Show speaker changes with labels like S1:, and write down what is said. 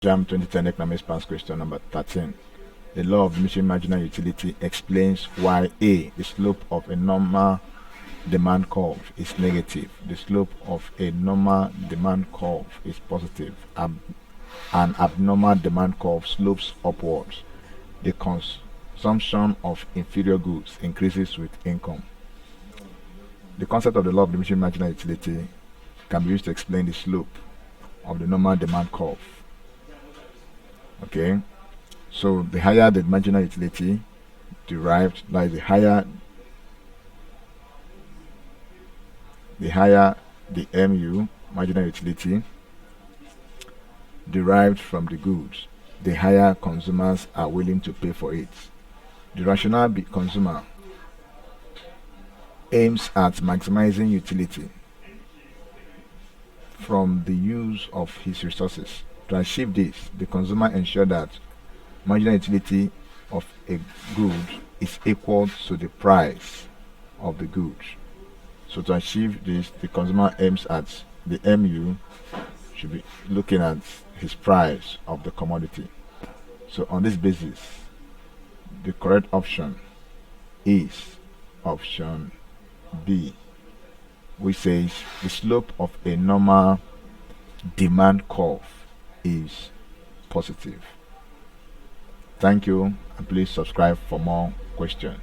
S1: Jamb 2010 economics pass question number 13. The law of diminishing marginal utility explains why A, the slope of a normal demand curve is negative, the slope of a normal demand curve is positive, an abnormal demand curve slopes upwards. The consumption of inferior goods increases with income. The concept of the law of diminishing marginal utility can be used to explain the slope of the normal demand curve. Okay, so the higher the marginal utility derived, like the higher the MU, marginal utility, derived from the goods, the higher consumers are willing to pay for it. The rational consumer aims at maximizing utility from the use of his resources. To achieve this, the consumer ensures that marginal utility of a good is equal to the price of the good. So to achieve this, the consumer aims at the MU should be looking at his price of the commodity. So on this basis, the correct option is option B, which says the slope of a normal demand curve is positive. Thank you, and please subscribe for more questions.